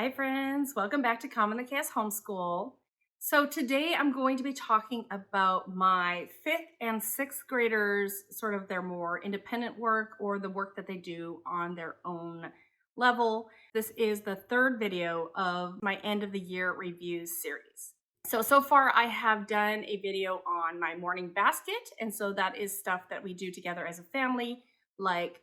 Hi friends, welcome back to Common the Chaos Homeschool. So today I'm going to be talking about my 5th and 6th graders, sort of their more independent work or the work that they do on their own level. This is the third video of my end of the year reviews series. So far I have done a video on my morning basket, and so that is stuff that we do together as a family, like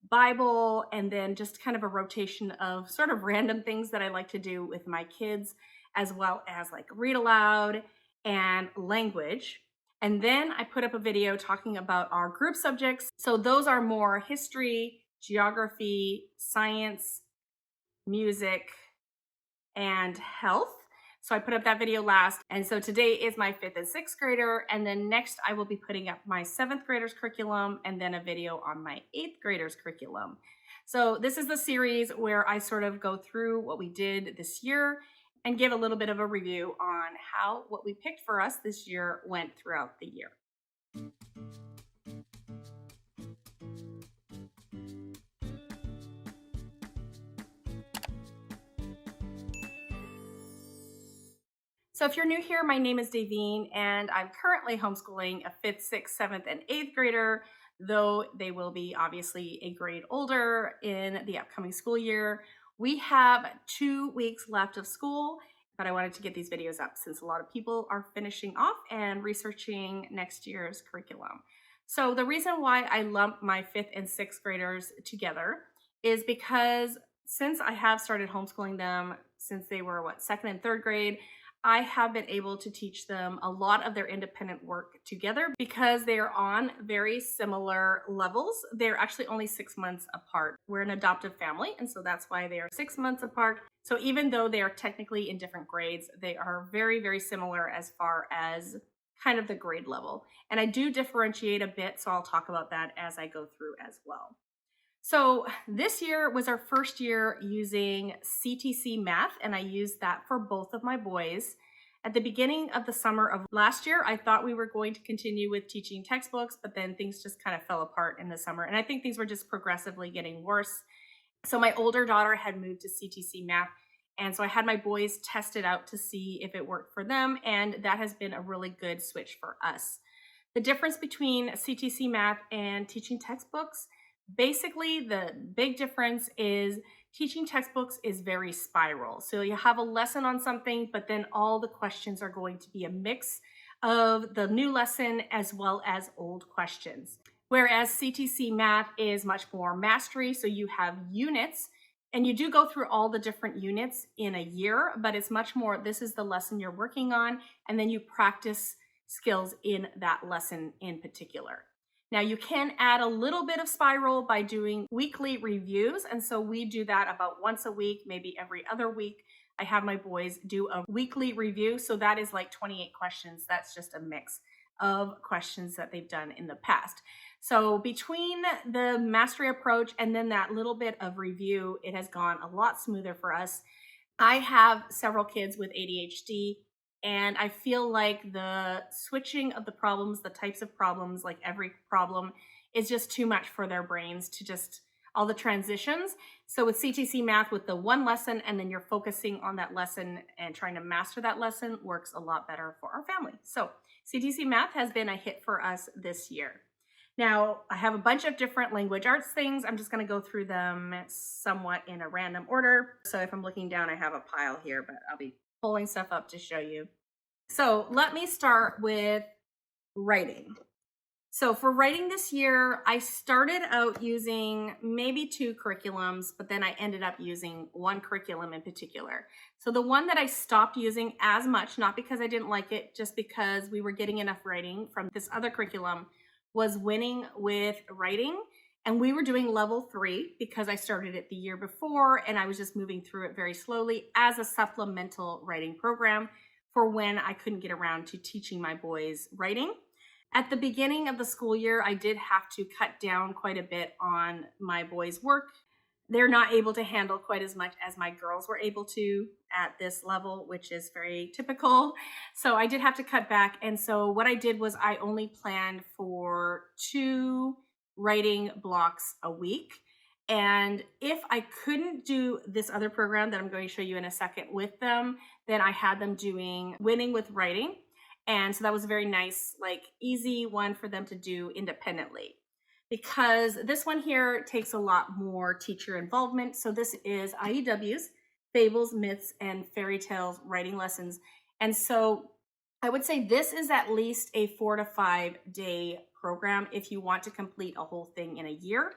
Bible, and then just kind of a rotation of sort of random things that I like to do with my kids, as well as like read aloud and language. And then I put up a video talking about our group subjects. So those are more history, geography, science, music, and health. So I put up that video last. And so today is my 5th and 6th grader. And then next I will be putting up my 7th graders curriculum and then a video on my 8th graders curriculum. So this is the series where I sort of go through what we did this year and give a little bit of a review on how what we picked for us this year went throughout the year. So if you're new here, my name is Davine, and I'm currently homeschooling a 5th, 6th, 7th, and 8th grader, though they will be obviously a grade older in the upcoming school year. We have 2 weeks left of school, but I wanted to get these videos up since a lot of people are finishing off and researching next year's curriculum. So the reason why I lump my 5th and 6th graders together is because since I have started homeschooling them since they were 2nd and 3rd grade, I have been able to teach them a lot of their independent work together because they are on very similar levels. They're actually only 6 months apart. We're an adoptive family, and so that's why they are 6 months apart. So even though they are technically in different grades, they are very, very similar as far as kind of the grade level. And I do differentiate a bit, so I'll talk about that as I go through as well. So this year was our first year using CTC Math, and I used that for both of my boys. At the beginning of the summer of last year, I thought we were going to continue with teaching textbooks, but then things just kind of fell apart in the summer. And I think things were just progressively getting worse. So my older daughter had moved to CTC Math, and so I had my boys test it out to see if it worked for them, and that has been a really good switch for us. The difference between CTC Math and teaching textbooks, basically the big difference is teaching textbooks is very spiral. So you have a lesson on something, but then all the questions are going to be a mix of the new lesson as well as old questions. Whereas CTC Math is much more mastery. So you have units, and you do go through all the different units in a year, but it's much more, this is the lesson you're working on, and then you practice skills in that lesson in particular. Now you can add a little bit of spiral by doing weekly reviews. And so we do that about once a week, maybe every other week. I have my boys do a weekly review. So that is like 28 questions. That's just a mix of questions that they've done in the past. So between the mastery approach and then that little bit of review, it has gone a lot smoother for us. I have several kids with ADHD, and I feel like the switching of the problems, the types of problems, like every problem is just too much for their brains to just all the transitions. So with CTC Math, with the one lesson and then you're focusing on that lesson and trying to master that lesson works a lot better for our family. So CTC Math has been a hit for us this year. Now, I have a bunch of different language arts things. I'm just going to go through them somewhat in a random order. So if I'm looking down, I have a pile here, but I'll be pulling stuff up to show you. So let me start with writing. So for writing this year, I started out using maybe 2 curriculums, but then I ended up using 1 curriculum in particular. So the one that I stopped using as much, not because I didn't like it, just because we were getting enough writing from this other curriculum, was Winning with Writing. And we were doing level 3 because I started it the year before and I was just moving through it very slowly as a supplemental writing program for when I couldn't get around to teaching my boys writing. At the beginning of the school year, I did have to cut down quite a bit on my boys' work. They're not able to handle quite as much as my girls were able to at this level, which is very typical. So I did have to cut back. And so what I did was I only planned for 2 writing blocks a week. And if I couldn't do this other program that I'm going to show you in a second with them, then I had them doing Winning with Writing. And so that was a very nice, like easy one for them to do independently. Because this one here takes a lot more teacher involvement. So this is IEW's Fables, Myths, and Fairy Tales writing lessons. And so I would say this is at least a 4 to 5 day program if you want to complete a whole thing in a year.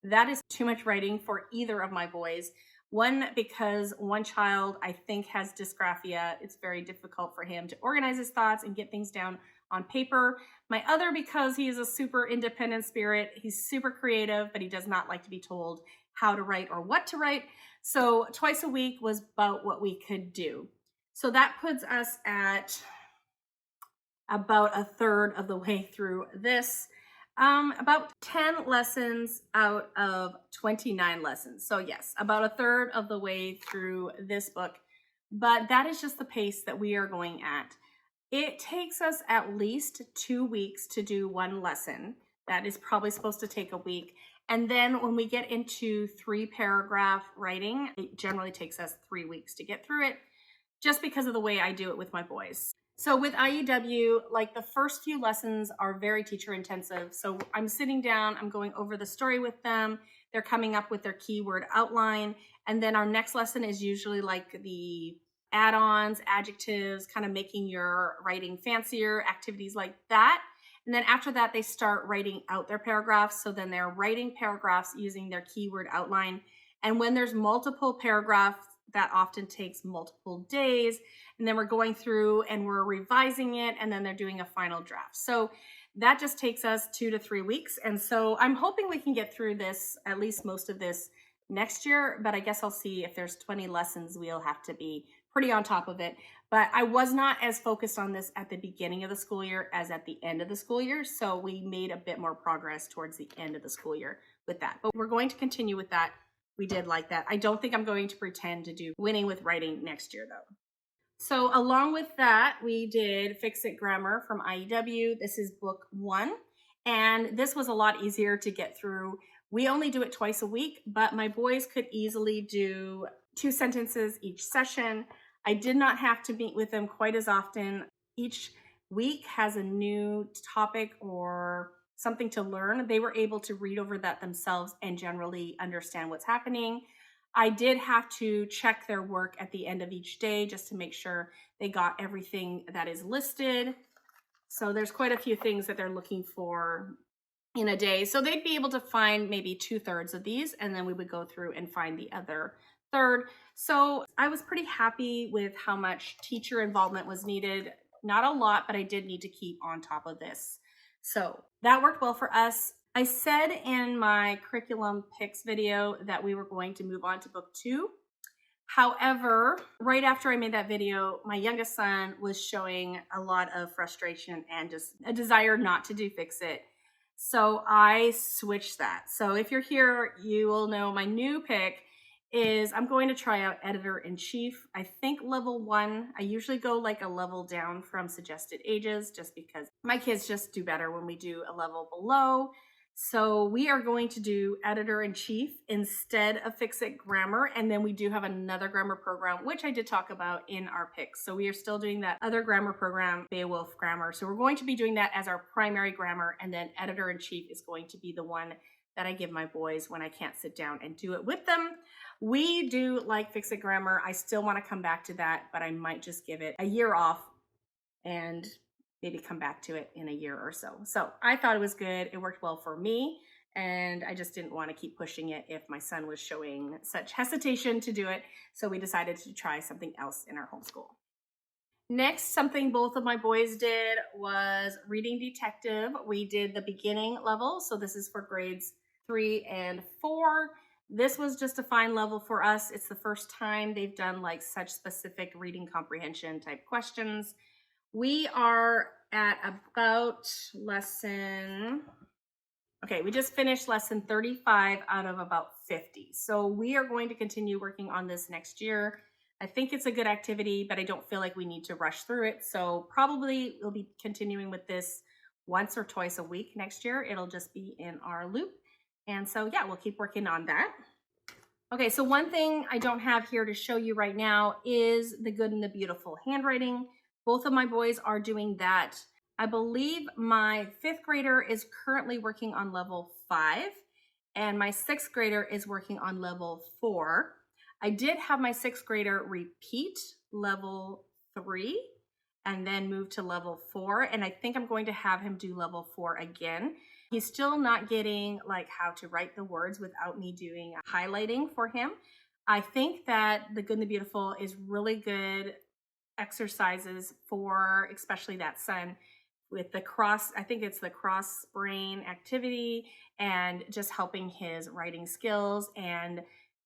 That is too much writing for either of my boys. One, because one child I think has dysgraphia. It's very difficult for him to organize his thoughts and get things down on paper. My other, because he is a super independent spirit. He's super creative, but he does not like to be told how to write or what to write. So twice a week was about what we could do. So that puts us at about a third of the way through this. About 10 lessons out of 29 lessons. So yes, about a third of the way through this book, but that is just the pace that we are going at. It takes us at least 2 weeks to do one lesson. That is probably supposed to take a week. And then when we get into 3-paragraph writing, it generally takes us 3 weeks to get through it, just because of the way I do it with my boys. So with IEW, like the first few lessons are very teacher intensive. So I'm sitting down, I'm going over the story with them. They're coming up with their keyword outline. And then our next lesson is usually like the add-ons, adjectives, kind of making your writing fancier, activities like that. And then after that, they start writing out their paragraphs. So then they're writing paragraphs using their keyword outline. And when there's multiple paragraphs, that often takes multiple days. And then we're going through and we're revising it, and then they're doing a final draft. So that just takes us 2 to 3 weeks. And so I'm hoping we can get through this, at least most of this next year, but I guess I'll see. If there's 20 lessons, we'll have to be pretty on top of it. But I was not as focused on this at the beginning of the school year as at the end of the school year. So we made a bit more progress towards the end of the school year with that. But we're going to continue with that. We did like that. I don't think I'm going to pretend to do Winning with Writing next year though. So along with that, we did Fix It Grammar from IEW. This is book 1. And this was a lot easier to get through. We only do it twice a week, but my boys could easily do 2 sentences each session. I did not have to meet with them quite as often. Each week has a new topic or something to learn. They were able to read over that themselves and generally understand what's happening. I did have to check their work at the end of each day just to make sure they got everything that is listed. So there's quite a few things that they're looking for in a day. So they'd be able to find maybe 2/3 of these, and then we would go through and find the other third. So I was pretty happy with how much teacher involvement was needed. Not a lot, but I did need to keep on top of this. So that worked well for us. I said in my curriculum picks video that we were going to move on to book 2. However, right after I made that video, my youngest son was showing a lot of frustration and just a desire not to do Fix It. So I switched that. So if you're here, you will know my new pick is I'm going to try out Editor-in-Chief. I think level 1. I usually go like a level down from suggested ages just because my kids just do better when we do a level below. So we are going to do Editor-in-Chief instead of Fix It Grammar. And then we do have another grammar program, which I did talk about in our picks. So we are still doing that other grammar program, Beowulf Grammar. So we're going to be doing that as our primary grammar. And then Editor-in-Chief is going to be the one that I give my boys when I can't sit down and do it with them. We do like Fix It Grammar. I still want to come back to that, but I might just give it a year off and maybe come back to it in a year or so. So I thought it was good. It worked well for me, and I just didn't want to keep pushing it if my son was showing such hesitation to do it. So we decided to try something else in our homeschool. Next, something both of my boys did was Reading Detective. We did the beginning level. So this is for grades 3 and 4. This was just a fine level for us. It's the first time they've done like such specific reading comprehension type questions. We are at about we just finished lesson 35 out of about 50. So we are going to continue working on this next year. I think it's a good activity, but I don't feel like we need to rush through it. So probably we'll be continuing with this once or twice a week next year. It'll just be in our loop. And so, yeah, we'll keep working on that. Okay, so one thing I don't have here to show you right now is the good and the beautiful handwriting. Both of my boys are doing that. I believe my fifth grader is currently working on level 5, and my sixth grader is working on level 4. I did have my sixth grader repeat level 3 and then move to level 4, and I think I'm going to have him do level 4 again. He's still not getting like how to write the words without me doing highlighting for him. I think that the Good and the Beautiful is really good exercises for especially that son with the cross, I think it's the cross brain activity, and just helping his writing skills. And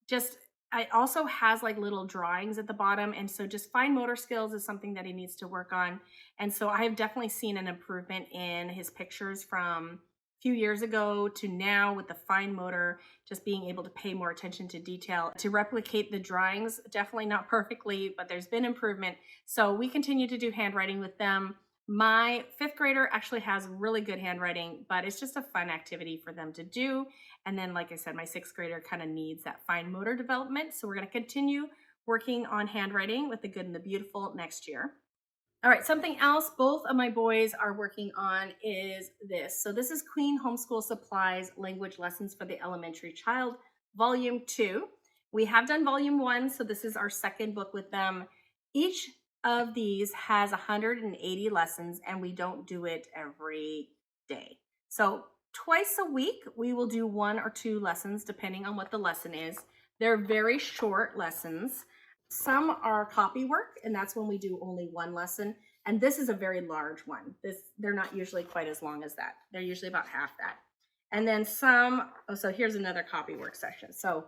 just it also has like little drawings at the bottom, and so just fine motor skills is something that he needs to work on. And so I have definitely seen an improvement in his pictures from few years ago to now with the fine motor, just being able to pay more attention to detail, to replicate the drawings, definitely not perfectly, but there's been improvement. So we continue to do handwriting with them. My fifth grader actually has really good handwriting, but it's just a fun activity for them to do. And then, like I said, my sixth grader kind of needs that fine motor development. So we're going to continue working on handwriting with the Good and the Beautiful next year. All right, something else both of my boys are working on is this. So this is Queen Homeschool Supplies Language Lessons for the Elementary Child, Volume 2. We have done Volume 1, so this is our second book with them. Each of these has 180 lessons, and we don't do it every day. So twice a week, we will do 1 or 2 lessons, depending on what the lesson is. They're very short lessons. Some are copy work, and that's when we do only 1 lesson. And this is a very large one. They're not usually quite as long as that. They're usually about half that. And then some, so here's another copy work section. So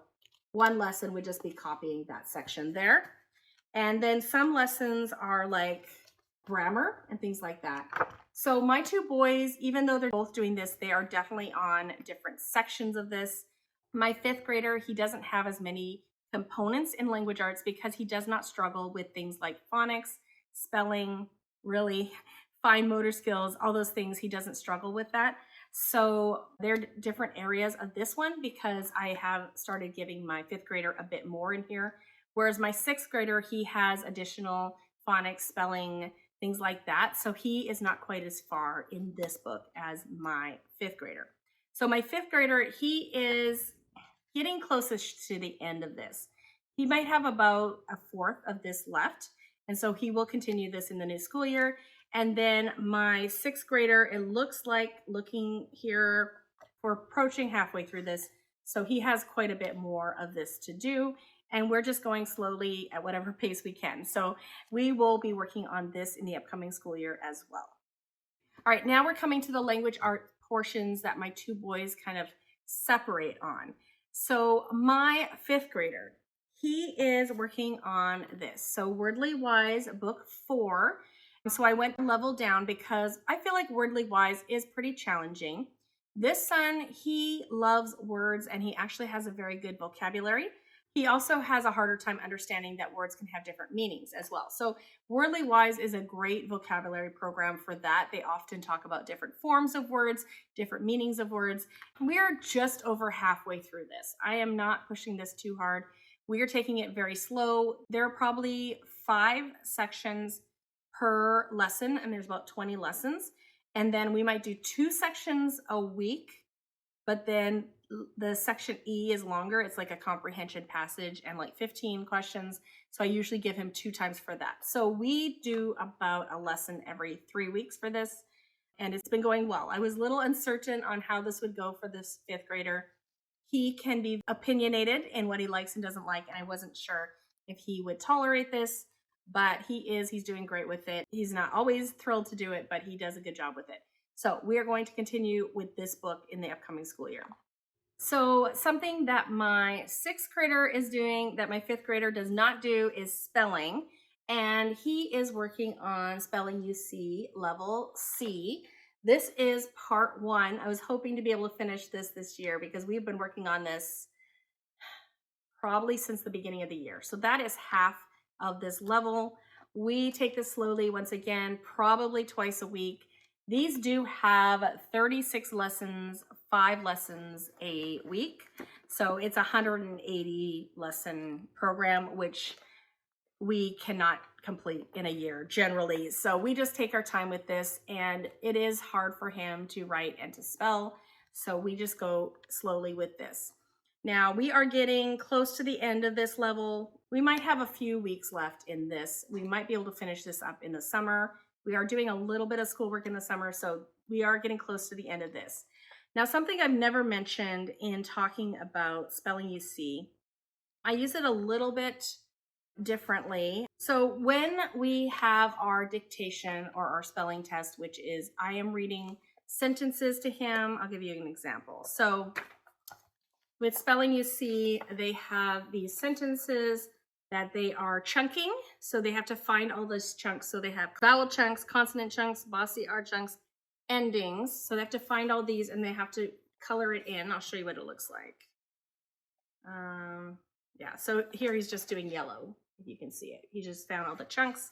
1 lesson would just be copying that section there. And then some lessons are like grammar and things like that. So my 2 boys, even though they're both doing this, they are definitely on different sections of this. My fifth grader, he doesn't have as many components in language arts because he does not struggle with things like phonics, spelling, really fine motor skills, all those things. He doesn't struggle with that. So they're different areas of this one because I have started giving my fifth grader a bit more in here. Whereas my sixth grader, he has additional phonics, spelling, things like that. So he is not quite as far in this book as my fifth grader. So my fifth grader, he is getting closest to the end of this. He might have about a fourth of this left. And so he will continue this in the new school year. And then my sixth grader, it looks like looking here, we're approaching halfway through this. So he has quite a bit more of this to do. And we're just going slowly at whatever pace we can. So we will be working on this in the upcoming school year as well. All right, now we're coming to the language art portions that my 2 boys kind of separate on. So my fifth grader, he is working on this. So Wordly Wise book 4. So I went level down because I feel like Wordly Wise is pretty challenging. This son, he loves words and he actually has a very good vocabulary. He also has a harder time understanding that words can have different meanings as well. So Wordly Wise is a great vocabulary program for that. They often talk about different forms of words, different meanings of words. We are just over halfway through this. I am not pushing this too hard. We are taking it very slow. There are probably 5 sections per lesson, and there's about 20 lessons. And then we might do 2 sections a week, but then the section E is longer. It's like a comprehension passage and like 15 questions. So I usually give him 2 times for that. So we do about a lesson every 3 weeks for this. And it's been going well. I was a little uncertain on how this would go for this fifth grader. He can be opinionated in what he likes and doesn't like. And I wasn't sure if he would tolerate this, but he's doing great with it. He's not always thrilled to do it, but he does a good job with it. So we are going to continue with this book in the upcoming school year. So something that my 6th grader is doing that my 5th grader does not do is spelling. And he is working on spelling UC level C. This is part 1. I was hoping to be able to finish this year because we've been working on this probably since the beginning of the year. So that is half of this level. We take this slowly once again, probably twice a week. These do have 36 lessons, 5 lessons a week. So it's a 180 lesson program, which we cannot complete in a year generally. So we just take our time with this, and it is hard for him to write and to spell. So we just go slowly with this. Now we are getting close to the end of this level. We might have a few weeks left in this. We might be able to finish this up in the summer. We are doing a little bit of schoolwork in the summer, so we are getting close to the end of this. Now, something I've never mentioned in talking about spelling you see, I use it a little bit differently. So when we have our dictation or our spelling test, which is I am reading sentences to him, I'll give you an example. So with spelling you see, they have these sentences that they are chunking. So they have to find all those chunks. So they have vowel chunks, consonant chunks, bossy R chunks, endings. So they have to find all these and they have to color it in. I'll show you what it looks like. Yeah, so here he's just doing yellow, if you can see it. He just found all the chunks.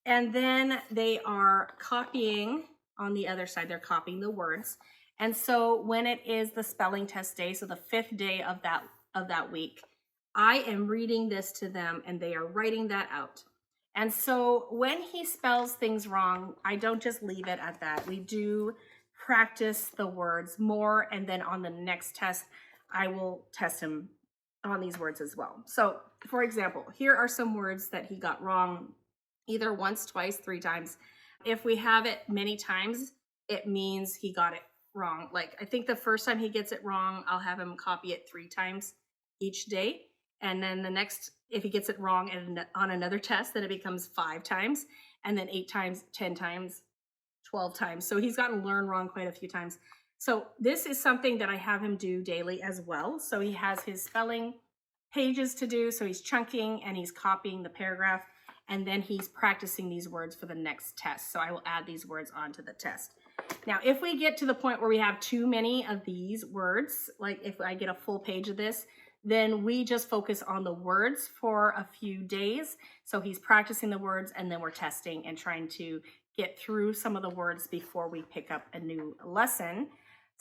And then they are copying on the other side, they're copying the words. And so when it is the spelling test day, so the 5th day of that week, I am reading this to them and they are writing that out. And so when he spells things wrong, I don't just leave it at that. We do practice the words more, and then on the next test, I will test him on these words as well. So for example, here are some words that he got wrong either once, twice, 3 times. If we have it many times, it means he got it wrong. Like I think the first time he gets it wrong, I'll have him copy it 3 times each day. And then the next, if he gets it wrong on another test, then it becomes 5 times, and then 8 times, 10 times, 12 times. So he's gotten learned wrong quite a few times. So this is something that I have him do daily as well. So he has his spelling pages to do. So he's chunking and he's copying the paragraph, and then he's practicing these words for the next test. So I will add these words onto the test. Now, if we get to the point where we have too many of these words, like if I get a full page of this, then we just focus on the words for a few days. So he's practicing the words, and then we're testing and trying to get through some of the words before we pick up a new lesson.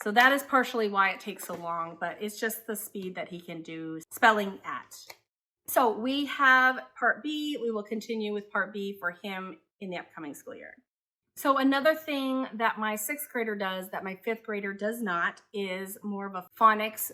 So that is partially why it takes so long, but it's just the speed that he can do spelling at. So we have part B. We will continue with part B for him in the upcoming school year. So another thing that my 6th grader does that my 5th grader does not is more of a phonics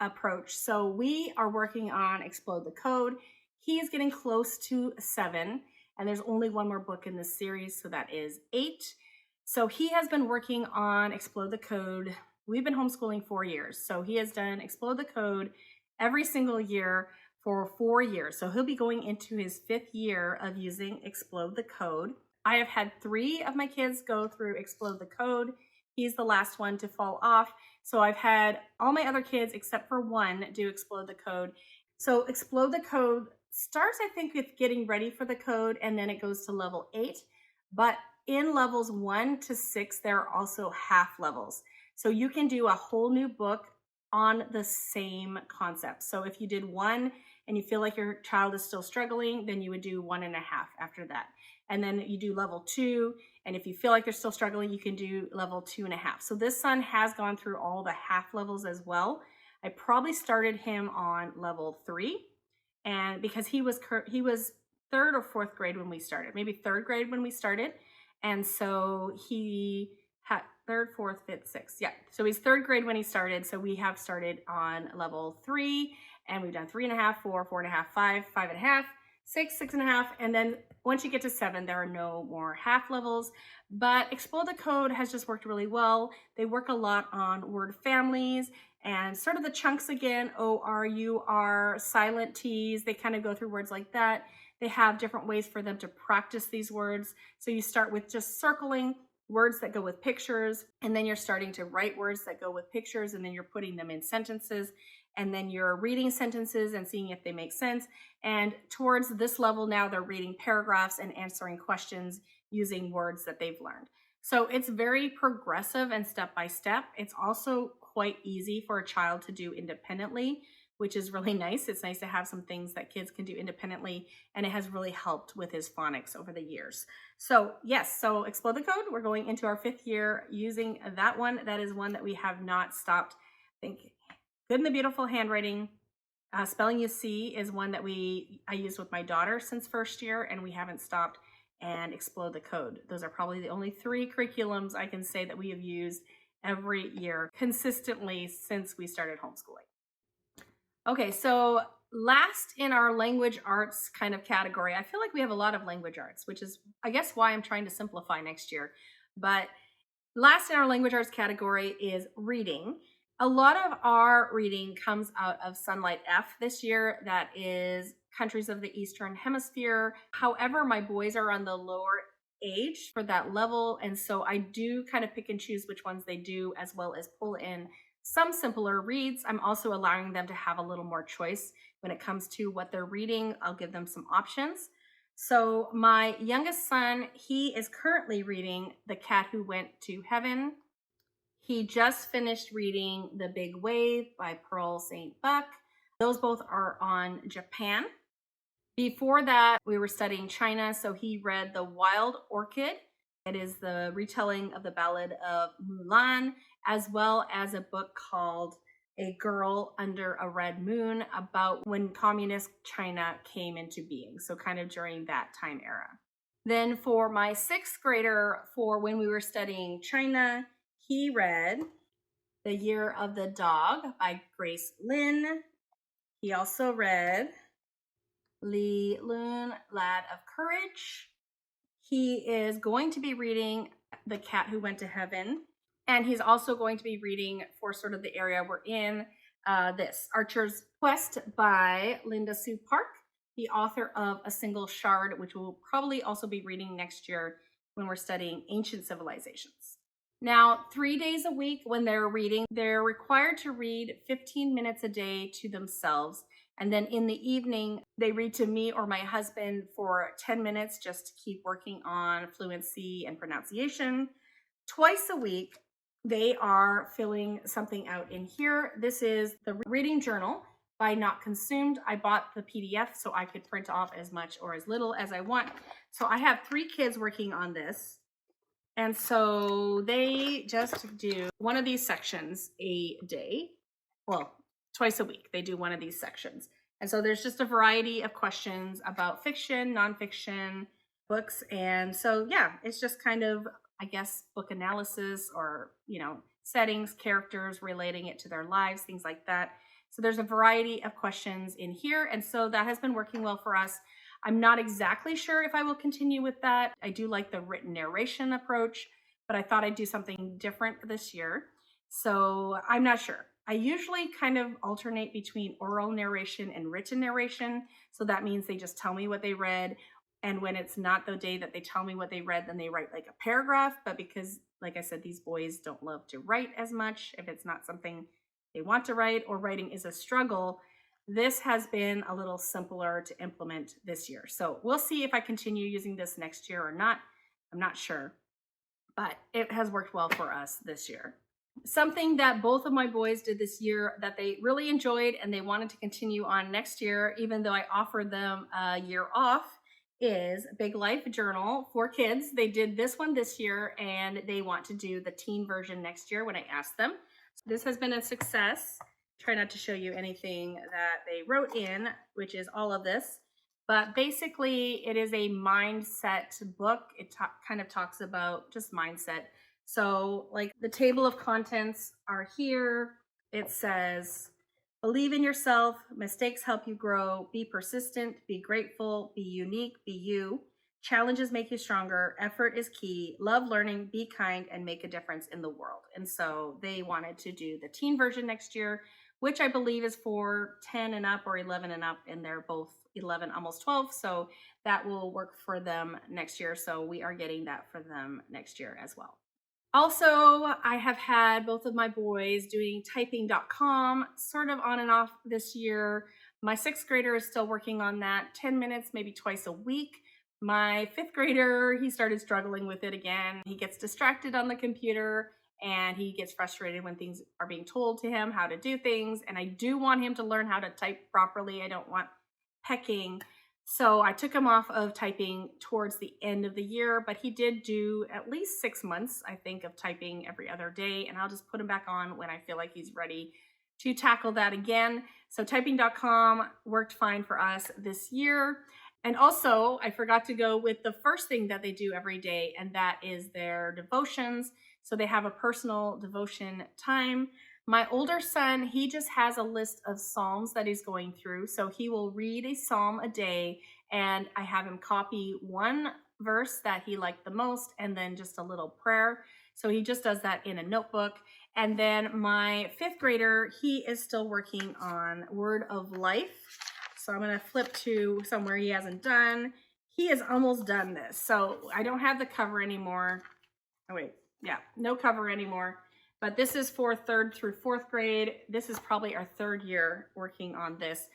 approach. So we are working on Explode the Code. He is getting close to 7, and there's only one more book in this series, so that is 8. So he has been working on Explode the Code. We've been homeschooling 4 years. So he has done Explode the Code every single year for 4 years. So he'll be going into his 5th year of using Explode the Code. I have had 3 of my kids go through Explode the Code. He's the last one to fall off. So I've had all my other kids except for one do Explode the Code. So Explode the Code starts, I think, with getting ready for the code, and then it goes to level 8. But in levels 1 to 6, there are also half levels. So you can do a whole new book on the same concept. So if you did 1 and you feel like your child is still struggling, then you would do 1.5 after that. And then you do level 2. And if you feel like they're still struggling, you can do level 2.5. So this son has gone through all the half levels as well. I probably started him on level 3, and because he was 3rd or 4th grade when we started, maybe 3rd grade when we started. And so he had 3rd, 4th, 5th, 6th. Yeah. So he's 3rd grade when he started. So we have started on level 3, and we've done 3.5, 4, 4.5, 5, 5.5, 6, 6.5. And then once you get to 7, there are no more half levels. But Explode the Code has just worked really well. They work a lot on word families and sort of the chunks again, O-R, U-R, silent T's. They kind of go through words like that. They have different ways for them to practice these words. So you start with just circling words that go with pictures, and then you're starting to write words that go with pictures, and then you're putting them in sentences, and then you're reading sentences and seeing if they make sense. And towards this level now, they're reading paragraphs and answering questions using words that they've learned. So it's very progressive and step by step. It's also quite easy for a child to do independently which is really nice. It's nice to have some things that kids can do independently, and it has really helped with his phonics over the years. So yes, so Explode the Code, we're going into our 5th year using that one. That is one that we have not stopped. I think Good and the Beautiful Handwriting, Spelling You See is one that I used with my daughter since 1st year, and we haven't stopped. And Explode the Code. Those are probably the only 3 curriculums I can say that we have used every year consistently since we started homeschooling. Okay, so last in our language arts kind of category, I feel like we have a lot of language arts, which is, I guess, why I'm trying to simplify next year. But last in our language arts category is reading. A lot of our reading comes out of Sunlight F this year. That is countries of the Eastern Hemisphere. However, my boys are on the lower age for that level. And so I do kind of pick and choose which ones they do, as well as pull in some simpler reads. I'm also allowing them to have a little more choice when it comes to what they're reading. I'll give them some options. So my youngest son, he is currently reading The Cat Who Went to Heaven. He just finished reading The Big Wave by Pearl St. Buck. Those both are on Japan. Before that, we were studying China, so he read The Wild Orchid. It is the retelling of the Ballad of Mulan, as well as a book called A Girl Under a Red Moon about when communist China came into being, so kind of during that time era. Then for my 6th grader, for when we were studying China, he read The Year of the Dog by Grace Lin. He also read Li Lun, Lad of Courage. He is going to be reading The Cat Who Went to Heaven, and he's also going to be reading, for sort of the area we're in, this Archer's Quest by Linda Sue Park, the author of A Single Shard, which we'll probably also be reading next year when we're studying ancient civilizations. Now, 3 days a week when they're reading, they're required to read 15 minutes a day to themselves. And then in the evening, they read to me or my husband for 10 minutes just to keep working on fluency and pronunciation. Twice a week, they are filling something out in here. This is the reading journal by Not Consumed. I bought the PDF so I could print off as much or as little as I want. So I have 3 kids working on this. And so they just do one of these sections a day. Well, twice a week, they do one of these sections. And so there's just a variety of questions about fiction, nonfiction, books. And so, yeah, it's just kind of, I guess, book analysis or, settings, characters, relating it to their lives, things like that. So there's a variety of questions in here. And so that has been working well for us. I'm not exactly sure if I will continue with that. I do like the written narration approach, but I thought I'd do something different this year. So I'm not sure. I usually kind of alternate between oral narration and written narration. So that means they just tell me what they read. And when it's not the day that they tell me what they read, then they write like a paragraph. But because, like I said, these boys don't love to write as much, if it's not something they want to write or writing is a struggle, this has been a little simpler to implement this year. So we'll see if I continue using this next year or not. I'm not sure, but it has worked well for us this year. Something that both of my boys did this year that they really enjoyed and they wanted to continue on next year, even though I offered them a year off, is Big Life Journal for kids. They did this one this year and they want to do the teen version next year when I asked them. So this has been a success. Try not to show you anything that they wrote in, which is all of this. But basically, it is a mindset book. It kind of talks about just mindset. So like the table of contents are here. It says, believe in yourself, mistakes help you grow, be persistent, be grateful, be unique, be you. Challenges make you stronger, effort is key, love learning, be kind, and make a difference in the world. And so they wanted to do the teen version next year, which I believe is for 10 and up or 11 and up, and they're both 11, almost 12. So that will work for them next year. So we are getting that for them next year as well. Also, I have had both of my boys doing typing.com sort of on and off this year. My 6th grader is still working on that, 10 minutes, maybe twice a week. My 5th grader, he started struggling with it again. He gets distracted on the computer and he gets frustrated when things are being told to him how to do things. And I do want him to learn how to type properly. I don't want pecking. So I took him off of typing towards the end of the year, but he did do at least 6 months, I think, of typing every other day. And I'll just put him back on when I feel like he's ready to tackle that again. So typing.com worked fine for us this year. And also, I forgot to go with the first thing that they do every day, and that is their devotions. So they have a personal devotion time. My older son, he just has a list of Psalms that he's going through. So he will read a Psalm a day, and I have him copy one verse that he liked the most and then just a little prayer. So he just does that in a notebook. And then my 5th grader, he is still working on Word of Life. So I'm going to flip to somewhere he hasn't done. He is almost done this. So I don't have the cover anymore. Oh, wait. Yeah, no cover anymore. But this is for 3rd through 4th grade. This is probably our 3rd year working on this.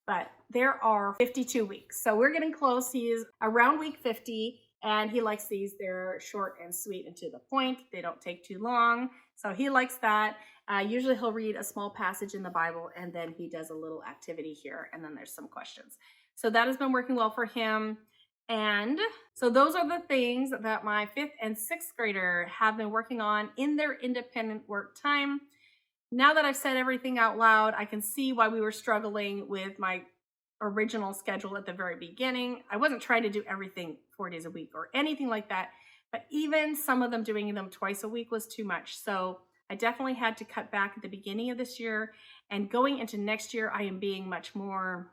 But there are 52 weeks. So we're getting close. He is around week 50, and he likes these. They're short and sweet and to the point. They don't take too long. So he likes that. Usually he'll read a small passage in the Bible, and then he does a little activity here, and then there's some questions. So that has been working well for him. And so those are the things that my 5th and 6th grader have been working on in their independent work time. Now that I've said everything out loud, I can see why we were struggling with my original schedule at the very beginning. I wasn't trying to do everything 4 days a week or anything like that, but even some of them doing them twice a week was too much. So I definitely had to cut back at the beginning of this year, and going into next year, I am being much more,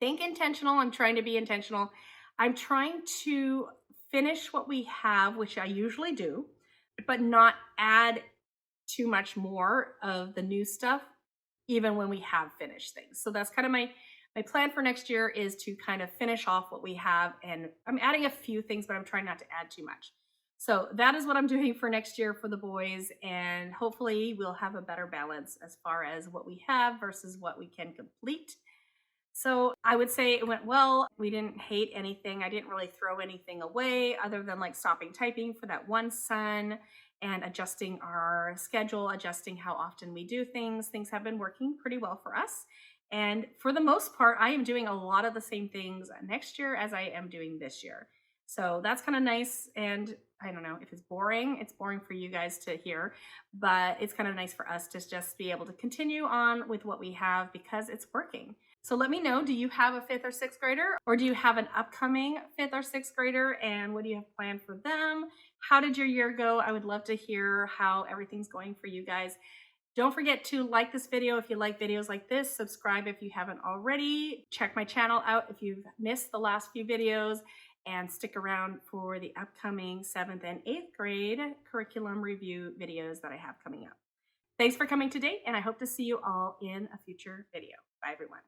intentional. I'm trying to be intentional. I'm trying to finish what we have, which I usually do, but not add too much more of the new stuff, even when we have finished things. So that's kind of my plan for next year, is to kind of finish off what we have. And I'm adding a few things, but I'm trying not to add too much. So that is what I'm doing for next year for the boys. And hopefully we'll have a better balance as far as what we have versus what we can complete. So I would say it went well. We didn't hate anything. I didn't really throw anything away other than like stopping typing for that one son and adjusting our schedule, adjusting how often we do things. Things have been working pretty well for us. And for the most part, I am doing a lot of the same things next year as I am doing this year. So that's kind of nice. And I don't know if it's boring for you guys to hear, but it's kind of nice for us to just be able to continue on with what we have because it's working. So let me know, do you have a 5th or 6th grader, or do you have an upcoming 5th or 6th grader, and what do you have planned for them? How did your year go? I would love to hear how everything's going for you guys. Don't forget to like this video if you like videos like this. Subscribe if you haven't already. Check my channel out if you've missed the last few videos, and stick around for the upcoming 7th and 8th grade curriculum review videos that I have coming up. Thanks for coming today, and I hope to see you all in a future video. Bye, everyone.